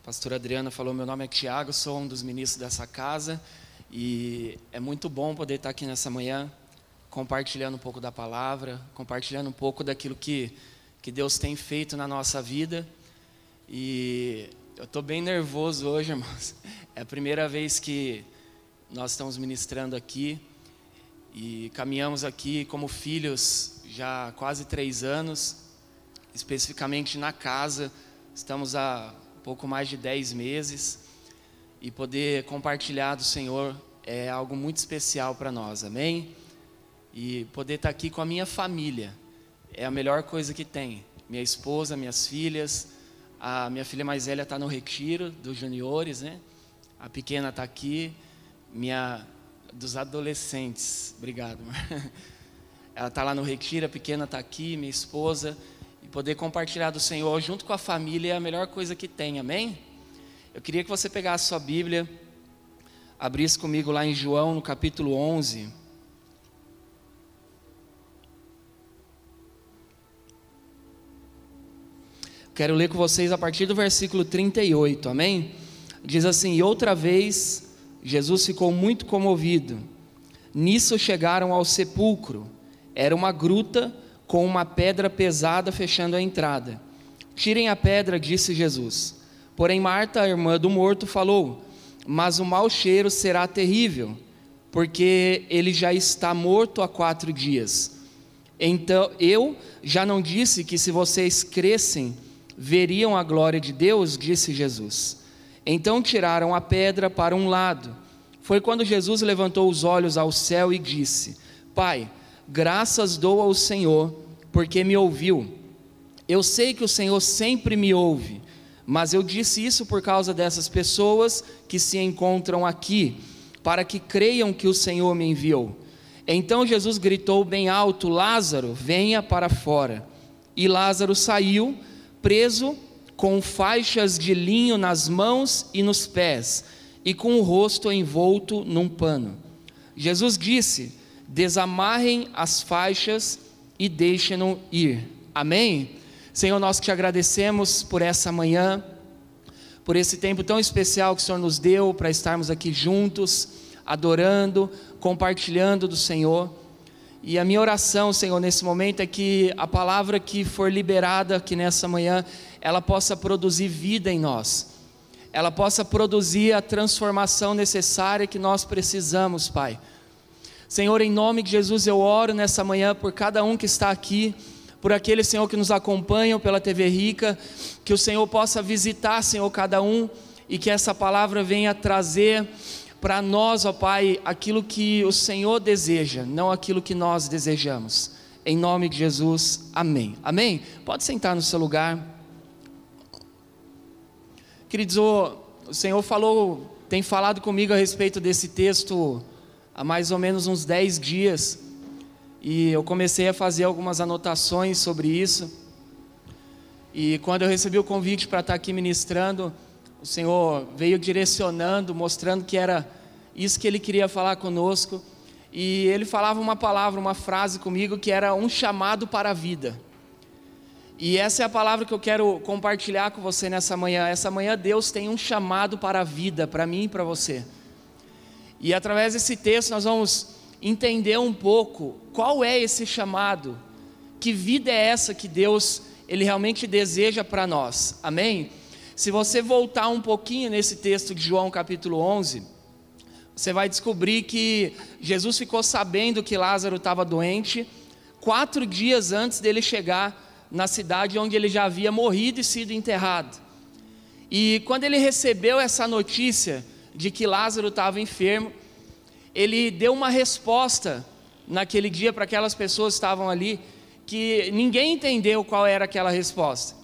pastora Adriana falou, meu nome é Tiago, sou um dos ministros dessa casa e é muito bom poder estar aqui nessa manhã, compartilhando um pouco da palavra, compartilhando um pouco daquilo que Deus tem feito na nossa vida. E eu estou bem nervoso hoje, irmãos. É a primeira vez que nós estamos ministrando aqui e caminhamos aqui como filhos já há quase 3 anos, especificamente na casa. Estamos há pouco mais de 10 meses e poder compartilhar do Senhor é algo muito especial para nós, amém? E poder estar aqui com a minha família é a melhor coisa que tem. Minha esposa, minhas filhas, a minha filha mais velha está no retiro dos juniores, né? A pequena está aqui, dos adolescentes, obrigado. Ela está lá no retiro, a pequena está aqui, minha esposa. E poder compartilhar do Senhor junto com a família é a melhor coisa que tem, amém? Eu queria que você pegasse sua Bíblia, abrisse comigo lá em João, no capítulo 11. Quero ler com vocês a partir do versículo 38, amém? Diz assim: e outra vez, Jesus ficou muito comovido. Nisso chegaram ao sepulcro. Era uma gruta com uma pedra pesada fechando a entrada. Tirem a pedra, disse Jesus. Porém Marta, a irmã do morto, falou: mas o mau cheiro será terrível, porque ele já está morto há 4 dias. Então eu já não disse que se vocês crescem, veriam a glória de Deus, disse Jesus. Então tiraram a pedra para um lado. Foi quando Jesus levantou os olhos ao céu e disse: Pai, graças dou ao Senhor, porque me ouviu. Eu sei que o Senhor sempre me ouve, mas eu disse isso por causa dessas pessoas que se encontram aqui, para que creiam que o Senhor me enviou. Então Jesus gritou bem alto: Lázaro, venha para fora. E Lázaro saiu, preso, com faixas de linho nas mãos e nos pés, e com o rosto envolto num pano. Jesus disse: desamarrem as faixas e deixem-no ir. Amém? Senhor, nós te agradecemos por essa manhã, por esse tempo tão especial que o Senhor nos deu para estarmos aqui juntos, adorando, compartilhando do Senhor. E a minha oração, Senhor, nesse momento é que a palavra que for liberada aqui nessa manhã, ela possa produzir vida em nós, ela possa produzir a transformação necessária que nós precisamos, Pai. Senhor, em nome de Jesus eu oro nessa manhã por cada um que está aqui, por aqueles, Senhor, que nos acompanham pela TV Rica, que o Senhor possa visitar, Senhor, cada um, e que essa palavra venha trazer para nós, ó Pai, aquilo que o Senhor deseja, não aquilo que nós desejamos. Em nome de Jesus, amém. Amém? Pode sentar no seu lugar. Queridos, o Senhor tem falado comigo a respeito desse texto há mais ou menos uns 10 dias, e eu comecei a fazer algumas anotações sobre isso, e quando eu recebi o convite para estar aqui ministrando, o Senhor veio direcionando, mostrando que era isso que Ele queria falar conosco, e Ele falava uma palavra, uma frase comigo, que era um chamado para a vida, e essa é a palavra que eu quero compartilhar com você nessa manhã. Essa manhã Deus tem um chamado para a vida, para mim e para você, e através desse texto nós vamos entender um pouco qual é esse chamado, que vida é essa que Deus, Ele realmente deseja para nós, amém? Se você voltar um pouquinho nesse texto de João capítulo 11, você vai descobrir que Jesus ficou sabendo que Lázaro estava doente 4 dias antes dele chegar na cidade onde ele já havia morrido e sido enterrado. E quando ele recebeu essa notícia de que Lázaro estava enfermo, ele deu uma resposta naquele dia para aquelas pessoas que estavam ali, que ninguém entendeu qual era aquela resposta.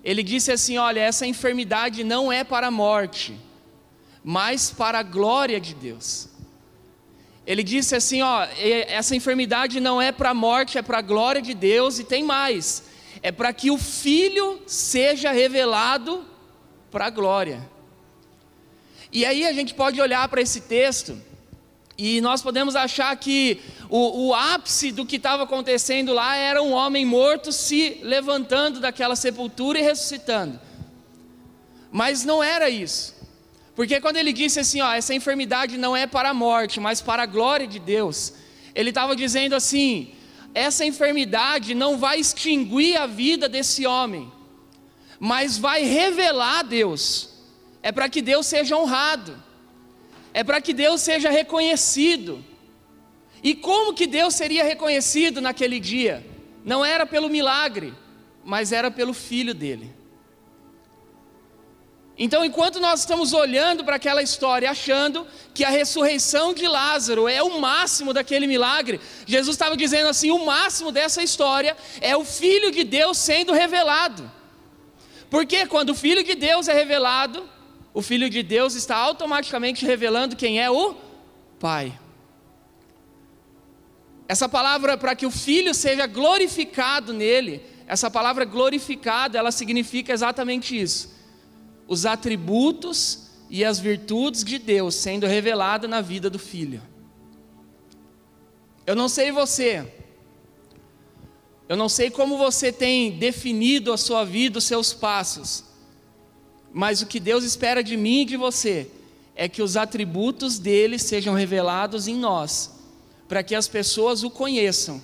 Ele disse assim: olha, essa enfermidade não é para a morte, mas para a glória de Deus. Ele disse assim: ó, essa enfermidade não é para a morte, é para a glória de Deus, e tem mais, é para que o Filho seja revelado para a glória. E aí a gente pode olhar para esse texto e nós podemos achar que o ápice do que estava acontecendo lá era um homem morto se levantando daquela sepultura e ressuscitando. Mas não era isso. Porque quando ele disse assim, essa enfermidade não é para a morte, mas para a glória de Deus, ele estava dizendo assim, essa enfermidade não vai extinguir a vida desse homem, mas vai revelar a Deus. É para que Deus seja honrado, é para que Deus seja reconhecido. E como que Deus seria reconhecido naquele dia? Não era pelo milagre, mas era pelo filho dele. Então, enquanto nós estamos olhando para aquela história, achando que a ressurreição de Lázaro é o máximo daquele milagre, Jesus estava dizendo assim, o máximo dessa história é o Filho de Deus sendo revelado. Porque quando o Filho de Deus é revelado, o Filho de Deus está automaticamente revelando quem é o Pai. Essa palavra, para que o Filho seja glorificado nele, essa palavra glorificado, ela significa exatamente isso. Os atributos e as virtudes de Deus sendo revelada na vida do Filho. Eu não sei você, eu não sei como você tem definido a sua vida, os seus passos, mas o que Deus espera de mim e de você, é que os atributos dele sejam revelados em nós, para que as pessoas o conheçam,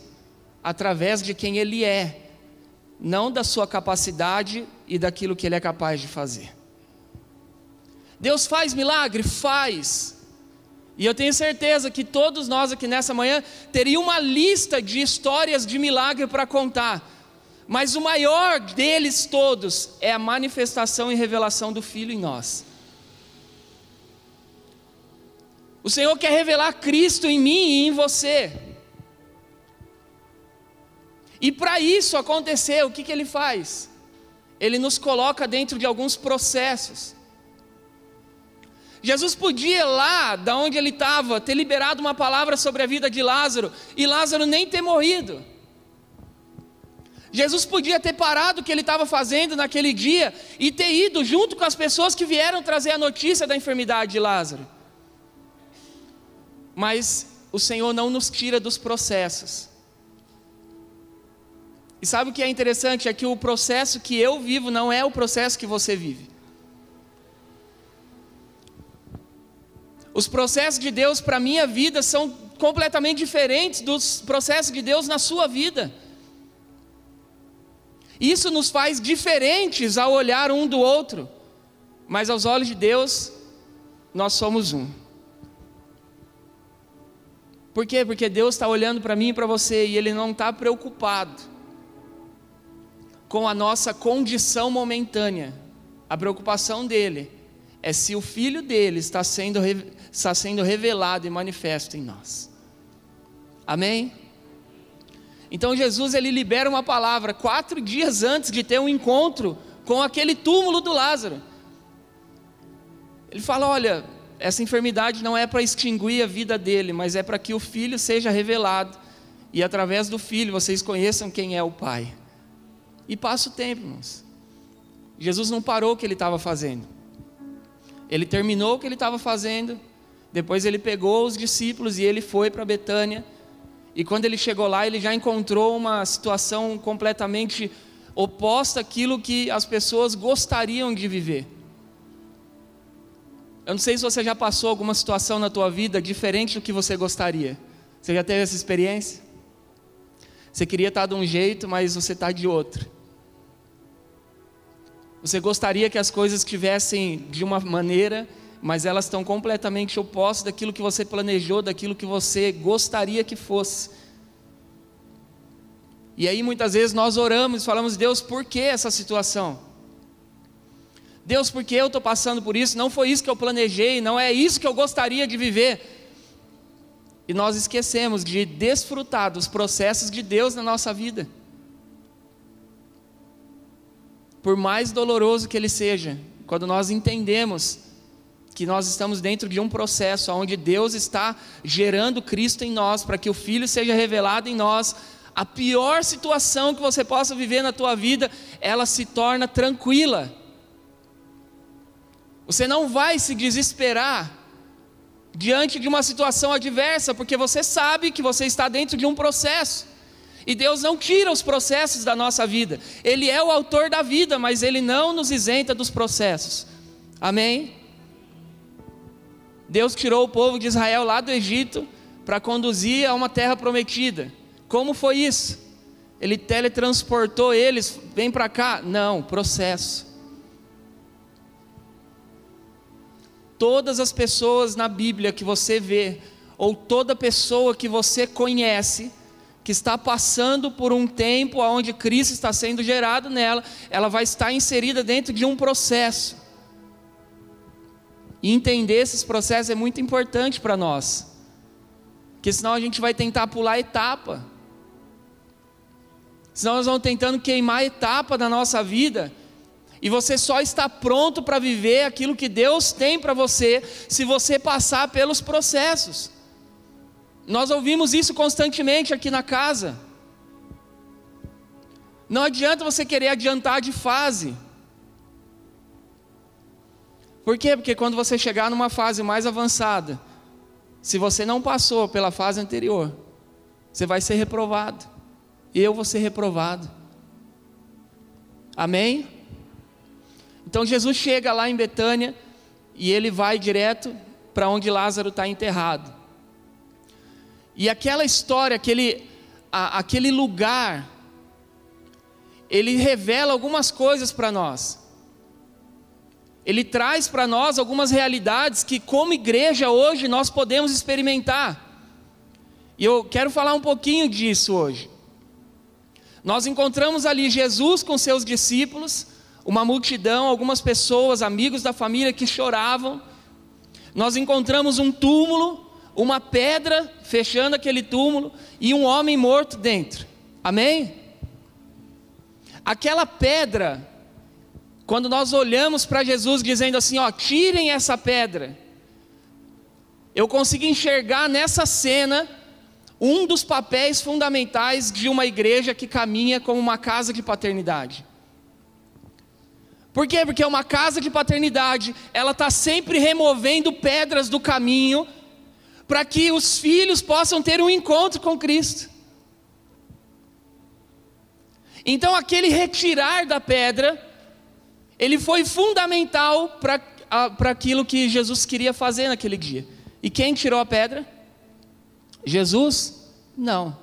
através de quem ele é, não da sua capacidade e daquilo que ele é capaz de fazer. Deus faz milagre? Faz. E eu tenho certeza que todos nós aqui nessa manhã teríamos uma lista de histórias de milagre para contar. Mas o maior deles todos é a manifestação e revelação do Filho em nós. O Senhor quer revelar Cristo em mim e em você. E para isso acontecer, o que Ele faz? Ele nos coloca dentro de alguns processos. Jesus podia lá, da onde ele estava, ter liberado uma palavra sobre a vida de Lázaro, e Lázaro nem ter morrido. Jesus podia ter parado o que ele estava fazendo naquele dia, e ter ido junto com as pessoas que vieram trazer a notícia da enfermidade de Lázaro. Mas o Senhor não nos tira dos processos. E sabe o que é interessante? É que o processo que eu vivo não é o processo que você vive. Os processos de Deus para a minha vida são completamente diferentes dos processos de Deus na sua vida. Isso nos faz diferentes ao olhar um do outro, mas aos olhos de Deus, nós somos um. Por quê? Porque Deus está olhando para mim e para você, e Ele não está preocupado com a nossa condição momentânea. A preocupação dEle é se o Filho dEle está sendo revelado e manifesto em nós. Amém? Então Jesus, ele libera uma palavra 4 dias antes de ter um encontro com aquele túmulo do Lázaro. Ele fala, olha, essa enfermidade não é para extinguir a vida dele, mas é para que o Filho seja revelado, e através do Filho vocês conheçam quem é o Pai. E passa o tempo, irmãos. Jesus não parou o que ele estava fazendo. Ele terminou o que ele estava fazendo, depois ele pegou os discípulos e ele foi para Betânia, e quando ele chegou lá, ele já encontrou uma situação completamente oposta àquilo que as pessoas gostariam de viver. Eu não sei se você já passou alguma situação na tua vida diferente do que você gostaria. Você já teve essa experiência? Você queria estar de um jeito, mas você está de outro. Você gostaria que as coisas estivessem de uma maneira, mas elas estão completamente opostas daquilo que você planejou, daquilo que você gostaria que fosse. E aí muitas vezes nós oramos e falamos, Deus, por que essa situação? Deus, por que eu estou passando por isso? Não foi isso que eu planejei, não é isso que eu gostaria de viver. E nós esquecemos de desfrutar dos processos de Deus na nossa vida. Por mais doloroso que ele seja, quando nós entendemos que nós estamos dentro de um processo onde Deus está gerando Cristo em nós, para que o Filho seja revelado em nós, a pior situação que você possa viver na tua vida, ela se torna tranquila. Você não vai se desesperar diante de uma situação adversa, porque você sabe que você está dentro de um processo. E Deus não tira os processos da nossa vida. Ele é o autor da vida, mas Ele não nos isenta dos processos. Amém? Deus tirou o povo de Israel lá do Egito para conduzir a uma terra prometida. Como foi isso? Ele teletransportou eles, vem para cá? Não, processo. Todas as pessoas na Bíblia que você vê, ou toda pessoa que você conhece, que está passando por um tempo onde Cristo está sendo gerado nela, ela vai estar inserida dentro de um processo. E entender esses processos é muito importante para nós, porque senão a gente vai tentar pular etapa, senão nós vamos tentando queimar etapa da nossa vida, e você só está pronto para viver aquilo que Deus tem para você, se você passar pelos processos. Nós ouvimos isso constantemente aqui na casa. Não adianta você querer adiantar de fase. Por quê? Porque quando você chegar numa fase mais avançada, se você não passou pela fase anterior, você vai ser reprovado. Eu vou ser reprovado. Amém? Então Jesus chega lá em Betânia e ele vai direto para onde Lázaro está enterrado. E aquela história, aquele lugar, ele revela algumas coisas para nós. Ele traz para nós algumas realidades que, como igreja, hoje nós podemos experimentar. E eu quero falar um pouquinho disso hoje. Nós encontramos ali Jesus com seus discípulos, uma multidão, algumas pessoas, amigos da família que choravam. Nós encontramos um túmulo, uma pedra fechando aquele túmulo e um homem morto dentro. Amém? Aquela pedra, quando nós olhamos para Jesus dizendo assim, ó, tirem essa pedra, eu consigo enxergar nessa cena um dos papéis fundamentais de uma igreja que caminha como uma casa de paternidade. Por quê? Porque uma casa de paternidade, ela está sempre removendo pedras do caminho, para que os filhos possam ter um encontro com Cristo. Então aquele retirar da pedra, ele foi fundamental para aquilo que Jesus queria fazer naquele dia. E quem tirou a pedra? Jesus? Não.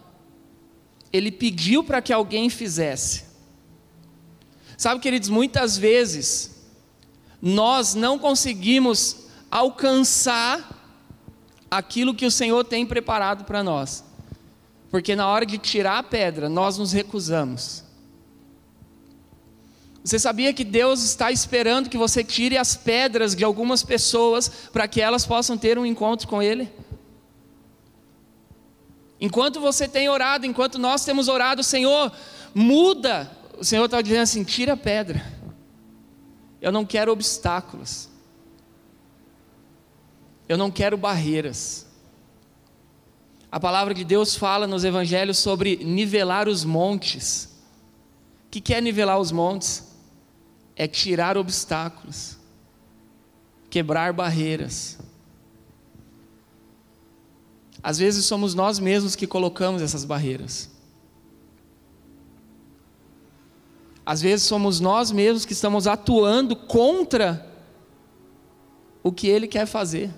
Ele pediu para que alguém fizesse. Sabe, queridos, muitas vezes nós não conseguimos alcançar aquilo que o Senhor tem preparado para nós, porque na hora de tirar a pedra, nós nos recusamos. Você sabia que Deus está esperando que você tire as pedras de algumas pessoas, para que elas possam ter um encontro com Ele? Enquanto você tem orado, enquanto nós temos orado, Senhor, muda, o Senhor está dizendo assim, tira a pedra, eu não quero obstáculos, eu não quero barreiras. A palavra de Deus fala nos evangelhos sobre nivelar os montes. O que é nivelar os montes? É tirar obstáculos, quebrar barreiras. Às vezes somos nós mesmos que colocamos essas barreiras. Às vezes somos nós mesmos que estamos atuando contra o que Ele quer fazer.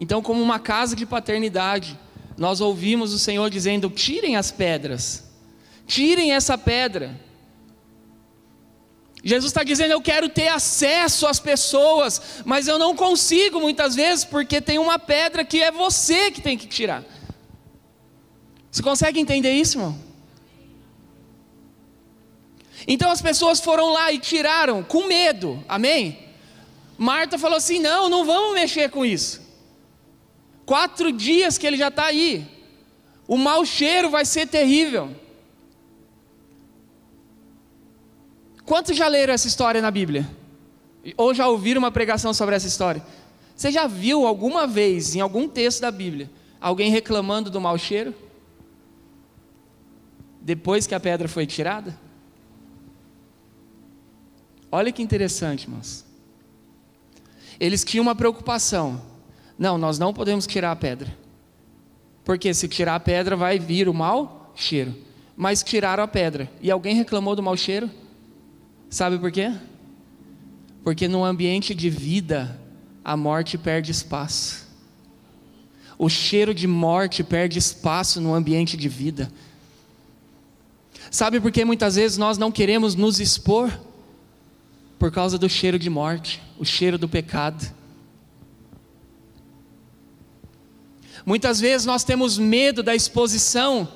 Então, como uma casa de paternidade, nós ouvimos o Senhor dizendo, tirem as pedras, tirem essa pedra. Jesus está dizendo, eu quero ter acesso às pessoas, mas eu não consigo muitas vezes, porque tem uma pedra que é você que tem que tirar. Você consegue entender isso, irmão? Então as pessoas foram lá e tiraram, com medo, amém? Marta falou assim, não vamos mexer com isso. 4 dias que ele já está aí, o mau cheiro vai ser terrível. Quantos já leram essa história na Bíblia? Ou já ouviram uma pregação sobre essa história? Você já viu alguma vez, em algum texto da Bíblia, alguém reclamando do mau cheiro? Depois que a pedra foi tirada? Olha que interessante, irmãos. Eles tinham uma preocupação. Não, nós não podemos tirar a pedra, porque se tirar a pedra vai vir o mau cheiro. Mas tiraram a pedra, e alguém reclamou do mau cheiro? Sabe por quê? Porque no ambiente de vida, a morte perde espaço. O cheiro de morte perde espaço no ambiente de vida. Sabe por que muitas vezes nós não queremos nos expor? Por causa do cheiro de morte, o cheiro do pecado. Muitas vezes nós temos medo da exposição,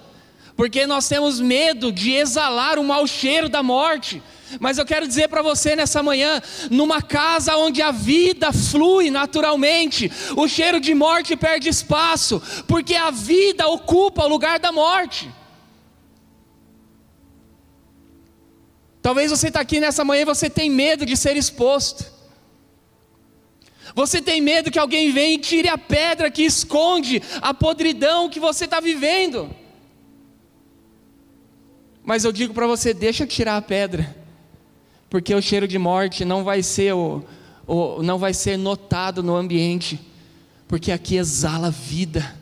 porque nós temos medo de exalar o mau cheiro da morte. Mas eu quero dizer para você nessa manhã, numa casa onde a vida flui naturalmente, o cheiro de morte perde espaço, porque a vida ocupa o lugar da morte. Talvez você está aqui nessa manhã e você tem medo de ser exposto. Você tem medo que alguém venha e tire a pedra que esconde a podridão que você está vivendo. Mas eu digo para você, deixa tirar a pedra, porque o cheiro de morte não vai ser não vai ser notado no ambiente, porque aqui exala vida.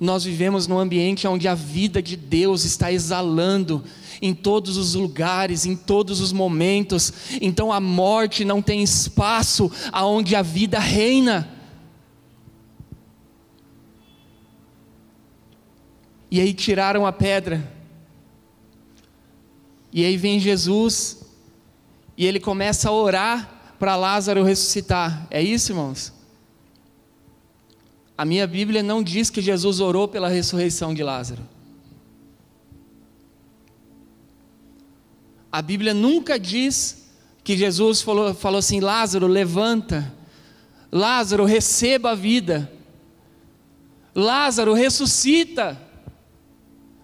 Nós vivemos num ambiente onde a vida de Deus está exalando em todos os lugares, em todos os momentos. Então a morte não tem espaço aonde a vida reina. E aí tiraram a pedra. E aí vem Jesus e ele começa a orar para Lázaro ressuscitar. É isso, irmãos? A minha Bíblia não diz que Jesus orou pela ressurreição de Lázaro. A Bíblia nunca diz que Jesus falou assim: Lázaro, levanta. Lázaro, receba a vida. Lázaro, ressuscita.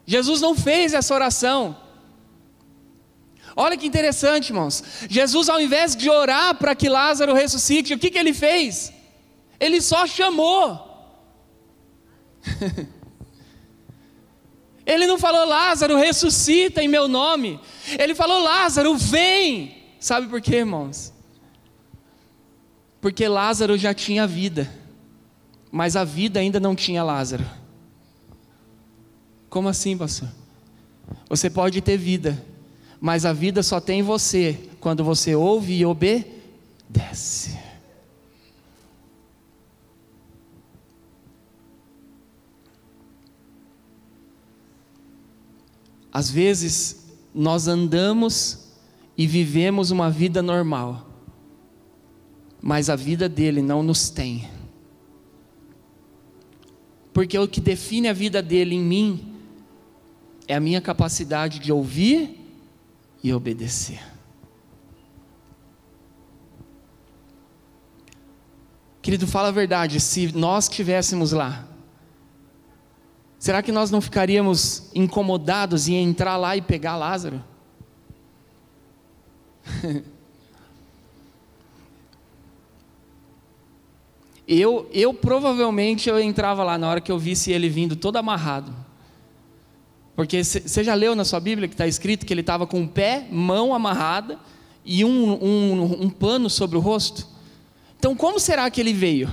Jesus não fez essa oração. Olha que interessante, irmãos. Jesus, ao invés de orar para que Lázaro ressuscite, o que ele fez? Ele só chamou. Ele não falou: Lázaro, ressuscita em meu nome. Ele falou: Lázaro, vem. Sabe por quê, irmãos? Porque Lázaro já tinha vida, mas a vida ainda não tinha Lázaro. Como assim, pastor? Você pode ter vida, mas a vida só tem você quando você ouve e obedece. Às vezes nós andamos e vivemos uma vida normal, mas a vida dele não nos tem. Porque o que define a vida dele em mim é a minha capacidade de ouvir e obedecer. Querido, fala a verdade, se nós estivéssemos lá, será que nós não ficaríamos incomodados em entrar lá e pegar Lázaro? Eu provavelmente eu entrava lá na hora que eu visse ele vindo todo amarrado. Porque você já leu na sua Bíblia que está escrito que ele estava com o pé, mão amarrada e um pano sobre o rosto? Então como será que ele veio?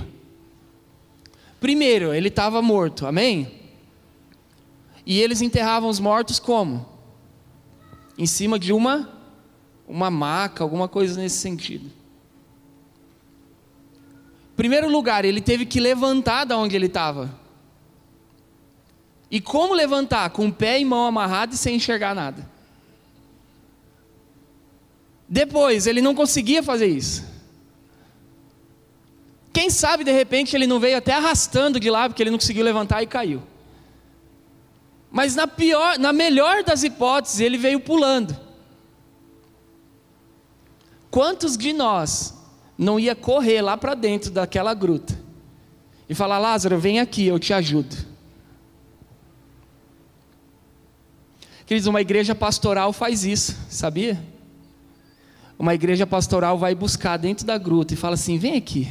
Primeiro, ele estava morto, amém? E eles enterravam os mortos como? Em cima de uma maca, alguma coisa nesse sentido. Em primeiro lugar, ele teve que levantar da onde ele estava. E como levantar? Com o pé e mão amarrado e sem enxergar nada. Depois, ele não conseguia fazer isso. Quem sabe de repente ele não veio até arrastando de lá, porque ele não conseguiu levantar e caiu. Mas na melhor das hipóteses, ele veio pulando. Quantos de nós não ia correr lá para dentro daquela gruta e falar: Lázaro, vem aqui, eu te ajudo? Queridos, uma igreja pastoral faz isso, sabia? Uma igreja pastoral vai buscar dentro da gruta e fala assim: vem aqui.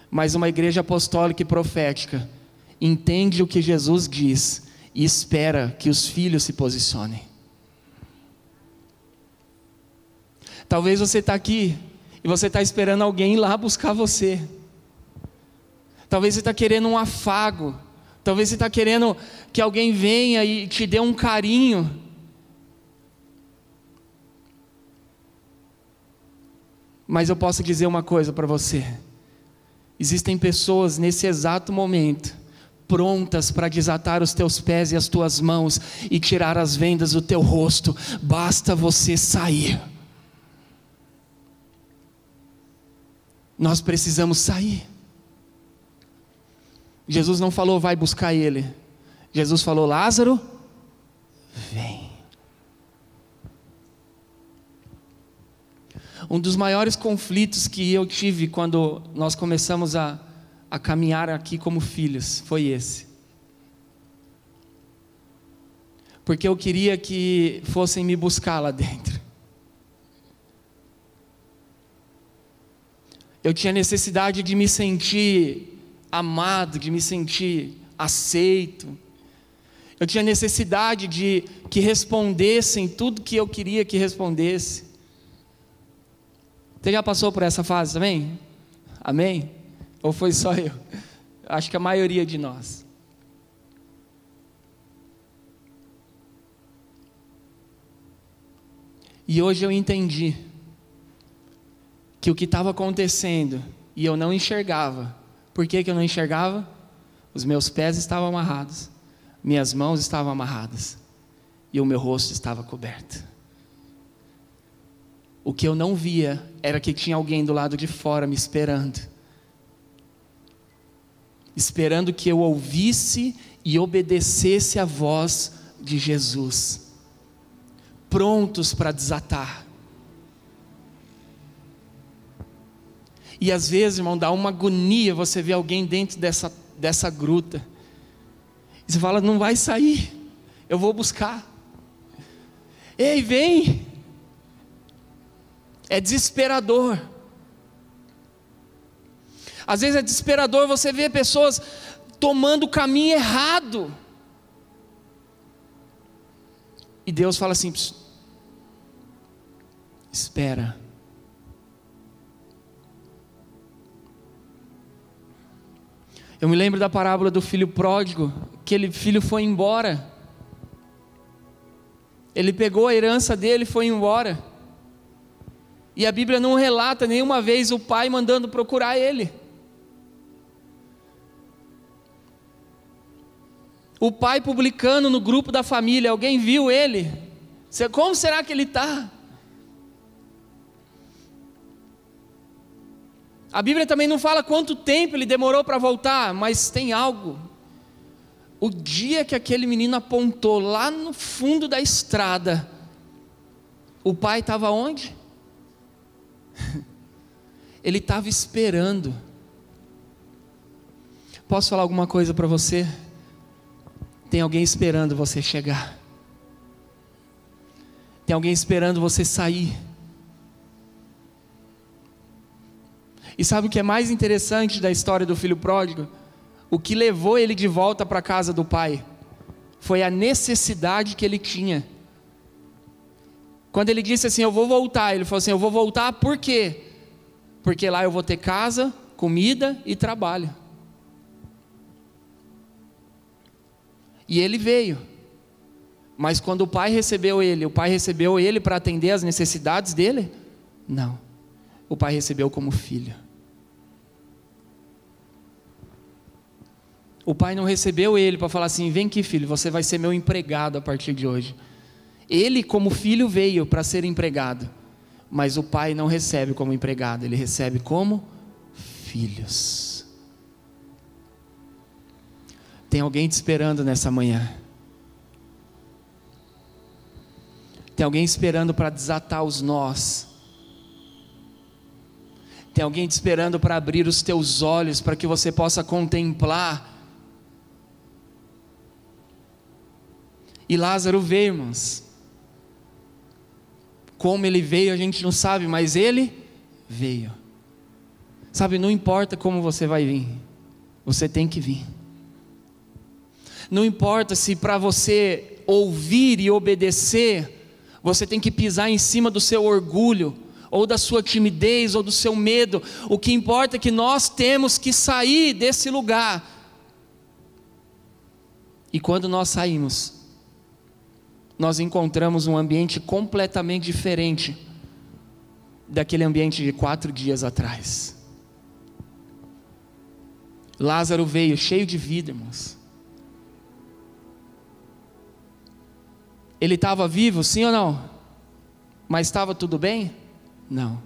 Mas uma igreja apostólica e profética entende o que Jesus diz e espera que os filhos se posicionem. Talvez você está aqui e você está esperando alguém ir lá buscar você. Talvez você está querendo um afago. Talvez você está querendo que alguém venha e te dê um carinho. Mas eu posso dizer uma coisa para você: existem pessoas nesse exato momento prontas para desatar os teus pés e as tuas mãos e tirar as vendas do teu rosto. Basta você sair. Nós precisamos sair. Jesus não falou vai buscar ele. Jesus falou: Lázaro, vem. Um dos maiores conflitos que eu tive quando nós começamos a caminhar aqui como filhos foi esse. Porque eu queria que fossem me buscar lá dentro. Eu tinha necessidade de me sentir amado, de me sentir aceito. Eu tinha necessidade de que respondessem tudo que eu queria que respondesse. Você já passou por essa fase também? Amém? Ou foi só eu? Acho que a maioria de nós. E hoje eu entendi que o que estava acontecendo e eu não enxergava. Por que eu não enxergava? Os meus pés estavam amarrados, minhas mãos estavam amarradas e o meu rosto estava coberto. O que eu não via era que tinha alguém do lado de fora me esperando que eu ouvisse e obedecesse a voz de Jesus, prontos para desatar. E às vezes, irmão, dá uma agonia você ver alguém dentro dessa gruta, e você fala: não vai sair, eu vou buscar. Ei, vem! É desesperador. Às vezes é desesperador você ver pessoas tomando o caminho errado. E Deus fala assim: espera. Eu me lembro da parábola do filho pródigo. Aquele filho foi embora. Ele pegou a herança dele e foi embora. E a Bíblia não relata nenhuma vez o pai mandando procurar ele. O pai publicando no grupo da família: alguém viu ele? Como será que ele está? A Bíblia também não fala quanto tempo ele demorou para voltar, mas tem algo. O dia que aquele menino apontou lá no fundo da estrada, o pai estava onde? Ele estava esperando. Posso falar alguma coisa para você? Tem alguém esperando você chegar. Tem alguém esperando você sair. E sabe o que é mais interessante da história do filho pródigo? O que levou ele de volta para a casa do pai foi a necessidade que ele tinha. Quando ele disse assim: eu vou voltar, ele falou assim: eu vou voltar por quê? Porque lá eu vou ter casa, comida e trabalho. E ele veio. Mas quando o pai recebeu ele para atender as necessidades dele? Não. O pai recebeu como filho. O pai não recebeu ele para falar assim: vem aqui, filho, você vai ser meu empregado a partir de hoje. Ele como filho veio para ser empregado, mas o pai não recebe como empregado, ele recebe como filhos. Tem alguém te esperando nessa manhã. Tem alguém esperando para desatar os nós. Tem alguém te esperando para abrir os teus olhos, para que você possa contemplar. E Lázaro veio, irmãos. Como ele veio a gente não sabe, mas ele veio. Sabe, não importa como você vai vir, você tem que vir. Não importa se para você ouvir e obedecer, você tem que pisar em cima do seu orgulho, ou da sua timidez, ou do seu medo. O que importa é que nós temos que sair desse lugar. E quando nós saímos, nós encontramos um ambiente completamente diferente daquele ambiente de 4 dias atrás. Lázaro veio cheio de vida, irmãos. Ele estava vivo, sim ou não? Mas estava tudo bem? Não.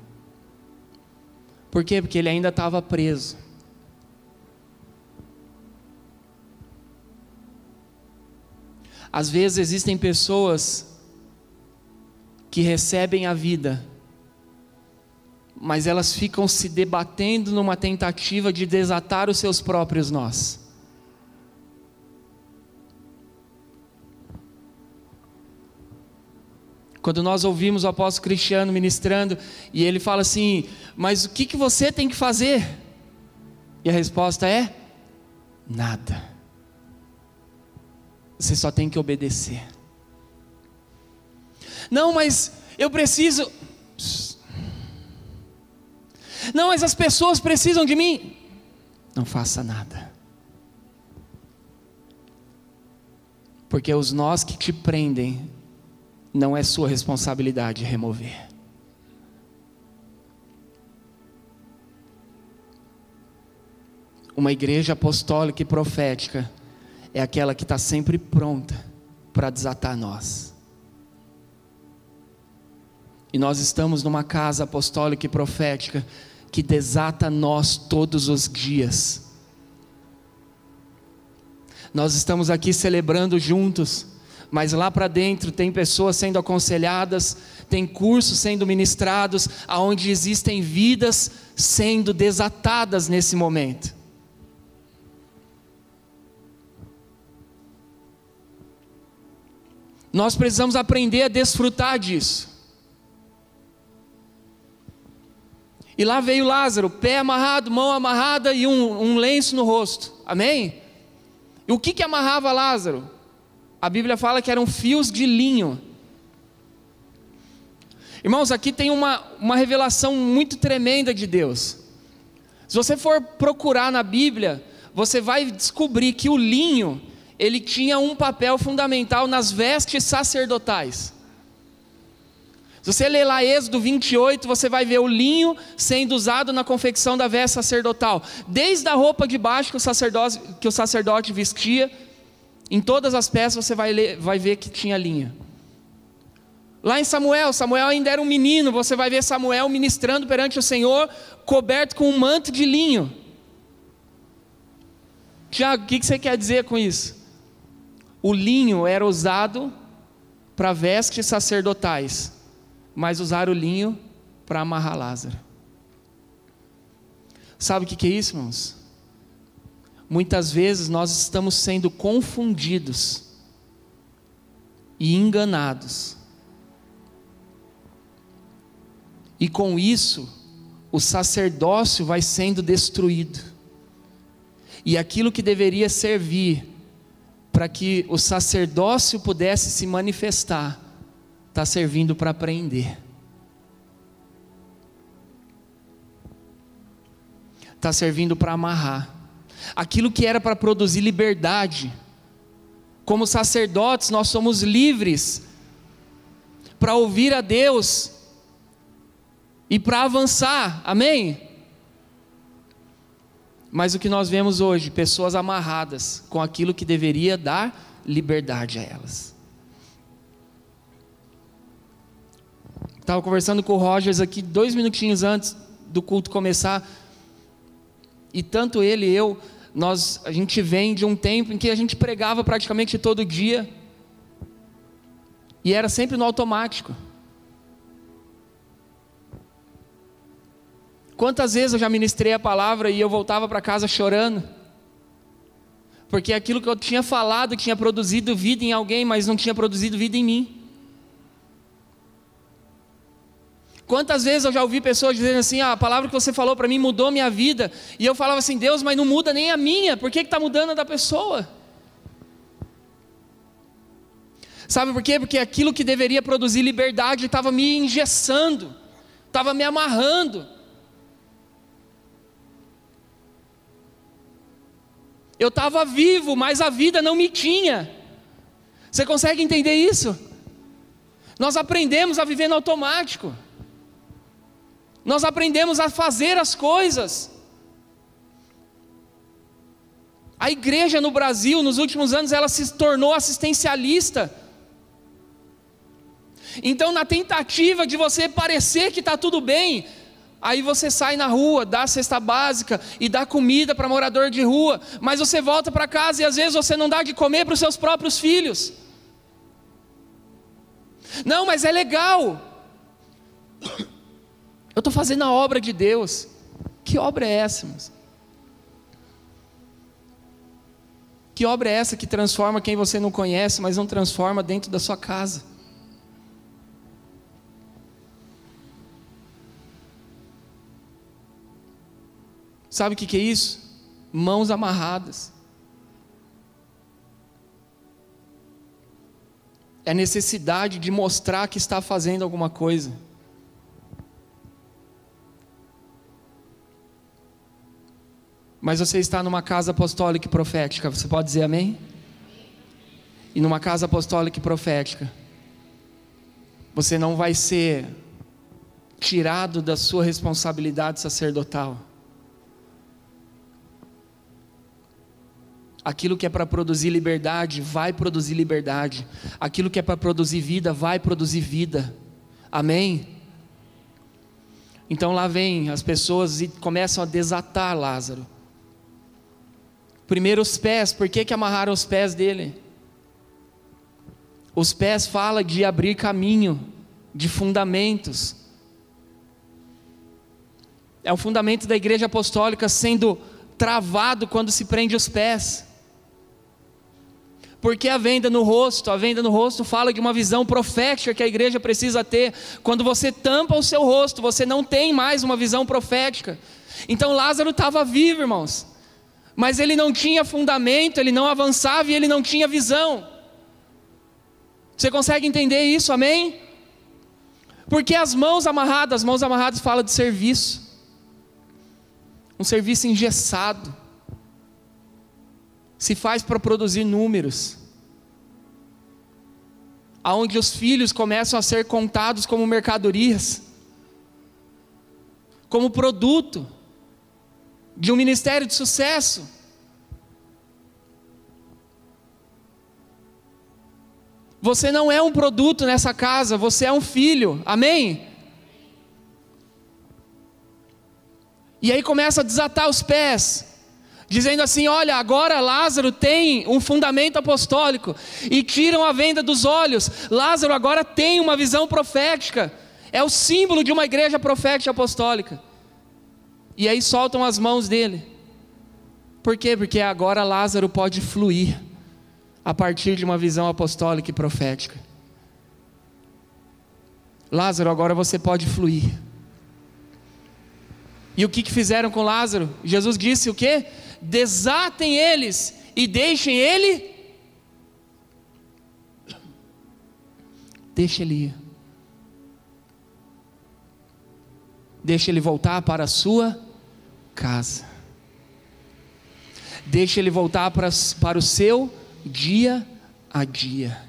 Por quê? Porque ele ainda estava preso. Às vezes existem pessoas que recebem a vida, mas elas ficam se debatendo numa tentativa de desatar os seus próprios nós. Quando nós ouvimos o apóstolo Cristiano ministrando, e ele fala assim: mas o que você tem que fazer? E a resposta é: nada. Você só tem que obedecer. Não, mas eu preciso. Não, mas as pessoas precisam de mim. Não faça nada. Porque os nós que te prendem, não é sua responsabilidade remover. Uma igreja apostólica e profética é aquela que está sempre pronta para desatar nós. E nós estamos numa casa apostólica e profética que desata nós todos os dias. Nós estamos aqui celebrando juntos, mas lá para dentro tem pessoas sendo aconselhadas, tem cursos sendo ministrados, aonde existem vidas sendo desatadas nesse momento. Nós precisamos aprender a desfrutar disso. E lá veio Lázaro, pé amarrado, mão amarrada e um lenço no rosto, amém? E o que amarrava Lázaro? A Bíblia fala que eram fios de linho. Irmãos, aqui tem uma revelação muito tremenda de Deus. Se você for procurar na Bíblia, você vai descobrir que o linho, ele tinha um papel fundamental nas vestes sacerdotais. Se você ler lá Êxodo 28, você vai ver o linho sendo usado na confecção da veste sacerdotal. Desde a roupa de baixo que o sacerdote vestia, em todas as peças você vai ver que tinha linho. Lá em Samuel ainda era um menino, você vai ver Samuel ministrando perante o Senhor, coberto com um manto de linho. Tiago, o que você quer dizer com isso? O linho era usado para vestes sacerdotais, mas usaram o linho para amarrar Lázaro. Sabe o que é isso, irmãos? Muitas vezes nós estamos sendo confundidos e enganados, e com isso o sacerdócio vai sendo destruído, e aquilo que deveria servir para que o sacerdócio pudesse se manifestar, está servindo para prender, está servindo para amarrar. Aquilo que era para produzir liberdade, como sacerdotes nós somos livres para ouvir a Deus e para avançar, amém? Mas o que nós vemos hoje, pessoas amarradas com aquilo que deveria dar liberdade a elas. Estava conversando com o Rogers aqui 2 minutinhos antes do culto começar, e tanto ele e eu, a gente vem de um tempo em que a gente pregava praticamente todo dia, e era sempre no automático. Quantas vezes eu já ministrei a palavra e eu voltava para casa chorando, porque aquilo que eu tinha falado tinha produzido vida em alguém, mas não tinha produzido vida em mim. Quantas vezes eu já ouvi pessoas dizendo assim: a palavra que você falou para mim mudou minha vida, e eu falava assim: Deus, mas não muda nem a minha, por que está mudando a da pessoa? Sabe por quê? Porque aquilo que deveria produzir liberdade estava me engessando, estava me amarrando. Eu estava vivo, mas a vida não me tinha. Você consegue entender isso? Nós aprendemos a viver no automático. Nós aprendemos a fazer as coisas. A igreja no Brasil, nos últimos anos, ela se tornou assistencialista. Então, na tentativa de você parecer que está tudo bem, aí você sai na rua, dá a cesta básica e dá comida para morador de rua, mas você volta para casa e às vezes você não dá de comer para os seus próprios filhos. Não, mas é legal. Eu estou fazendo a obra de Deus. Que obra é essa, irmãos? Que obra é essa que transforma quem você não conhece, mas não transforma dentro da sua casa? Sabe o que é isso? Mãos amarradas. É necessidade de mostrar que está fazendo alguma coisa. Mas você está numa casa apostólica e profética, você pode dizer amém? E numa casa apostólica e profética, você não vai ser tirado da sua responsabilidade sacerdotal. Aquilo que é para produzir liberdade, vai produzir liberdade. Aquilo que é para produzir vida, vai produzir vida. Amém? Então lá vem as pessoas e começam a desatar Lázaro. Primeiro os pés, por que amarraram os pés dele? Os pés fala de abrir caminho, de fundamentos. É o fundamento da igreja apostólica sendo travado quando se prende os pés. Porque a venda no rosto fala de uma visão profética que a igreja precisa ter. Quando você tampa o seu rosto, você não tem mais uma visão profética. Então Lázaro estava vivo, irmãos, mas ele não tinha fundamento, ele não avançava e ele não tinha visão. Você consegue entender isso, amém? Porque as mãos amarradas fala de serviço. Um serviço engessado. Se faz para produzir números, aonde os filhos começam a ser contados como mercadorias, como produto de um ministério de sucesso. Você não é um produto nessa casa, você é um filho, amém? E aí começa a desatar os pés, dizendo assim: olha, agora Lázaro tem um fundamento apostólico, e tiram a venda dos olhos. Lázaro agora tem uma visão profética, é o símbolo de uma igreja profética apostólica. E aí soltam as mãos dele. Por quê? Porque agora Lázaro pode fluir a partir de uma visão apostólica e profética. Lázaro, agora você pode fluir. E o que fizeram com Lázaro? Jesus disse o quê? Desatem eles e deixem ele. Deixa ele ir. Deixa ele voltar para a sua casa. Deixa ele voltar para o seu dia a dia.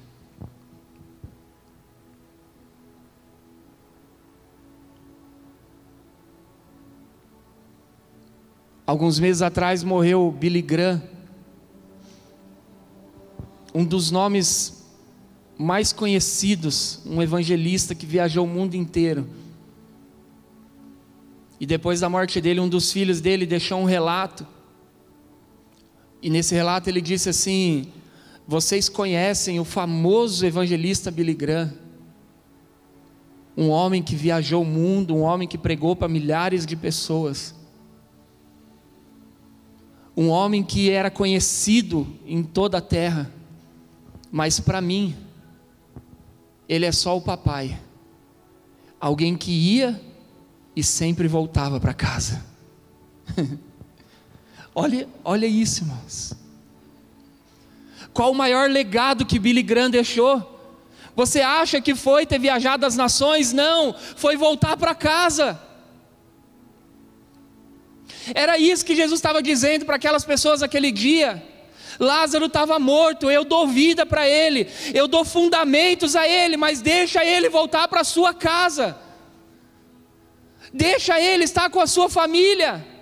Alguns meses atrás morreu Billy Graham, um dos nomes mais conhecidos, um evangelista que viajou o mundo inteiro. E depois da morte dele, um dos filhos dele deixou um relato. E nesse relato ele disse assim: vocês conhecem o famoso evangelista Billy Graham? Um homem que viajou o mundo, um homem que pregou para milhares de pessoas. Um homem que era conhecido em toda a terra. Mas para mim, ele é só o papai. Alguém que ia e sempre voltava para casa. Olha isso, irmãos. Qual o maior legado que Billy Graham deixou? Você acha que foi ter viajado às nações? Não, foi voltar para casa. Era isso que Jesus estava dizendo para aquelas pessoas naquele dia. Lázaro estava morto, eu dou vida para ele, eu dou fundamentos a ele, mas deixa ele voltar para a sua casa. Deixa ele estar com a sua família.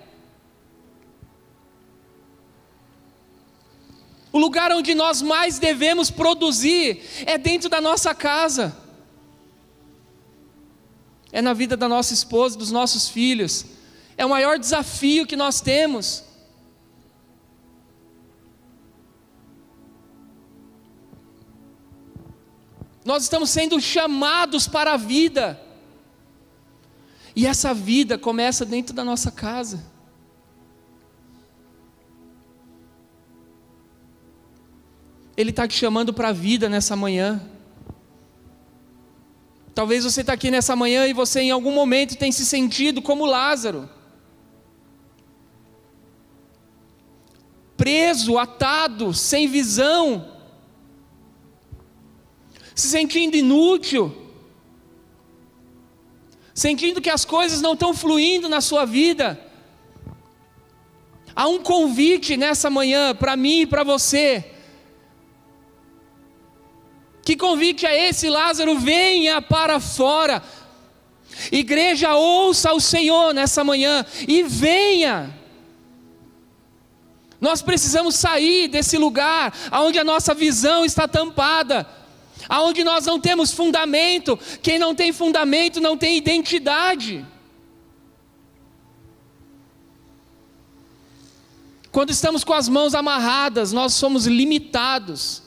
O lugar onde nós mais devemos produzir é dentro da nossa casa. É na vida da nossa esposa, dos nossos filhos. É o maior desafio que nós temos. Nós estamos sendo chamados para a vida. E essa vida começa dentro da nossa casa. Ele está te chamando para a vida nessa manhã. Talvez você está aqui nessa manhã e você em algum momento tem se sentido como Lázaro. Preso, atado, sem visão. Se sentindo inútil. Sentindo que as coisas não estão fluindo na sua vida. Há um convite nessa manhã para mim e para você. Que convite é esse, Lázaro? Venha para fora. Igreja, ouça o Senhor nessa manhã e venha. Nós precisamos sair desse lugar onde a nossa visão está tampada, onde nós não temos fundamento. Quem não tem fundamento não tem identidade. Quando estamos com as mãos amarradas, nós somos limitados.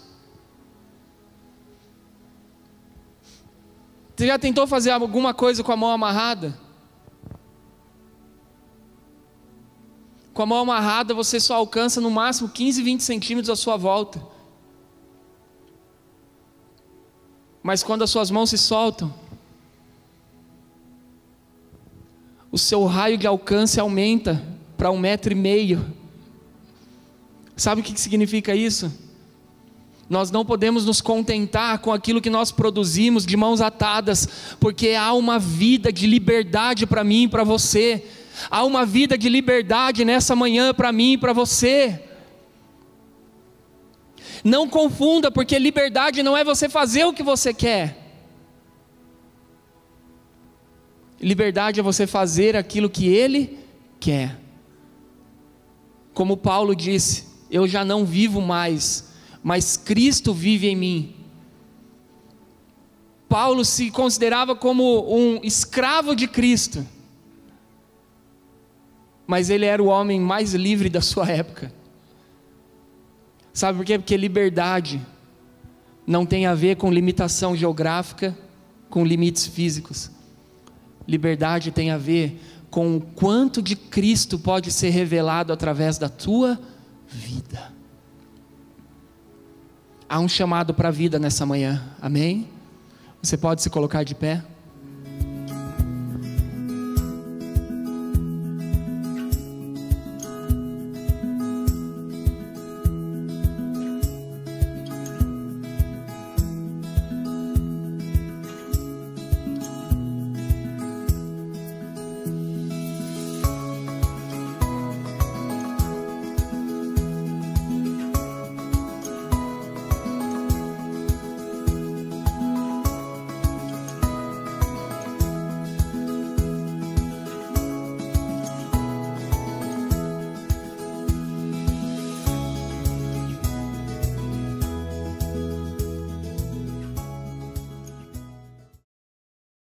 Você já tentou fazer alguma coisa com a mão amarrada? Com a mão amarrada você só alcança no máximo 15, 20 centímetros à sua volta. Mas quando as suas mãos se soltam, o seu raio de alcance aumenta para 1,5 metro. Sabe o que significa isso? Nós não podemos nos contentar com aquilo que nós produzimos de mãos atadas, porque há uma vida de liberdade para mim e para você. Há uma vida de liberdade nessa manhã para mim e para você. Não confunda, porque liberdade não é você fazer o que você quer. Liberdade é você fazer aquilo que Ele quer. Como Paulo disse, eu já não vivo mais, mas Cristo vive em mim. Paulo se considerava como um escravo de Cristo, mas ele era o homem mais livre da sua época. Sabe por quê? Porque liberdade não tem a ver com limitação geográfica, com limites físicos. Liberdade tem a ver com o quanto de Cristo pode ser revelado através da tua vida. Há um chamado para a vida nessa manhã, amém? Você pode se colocar de pé?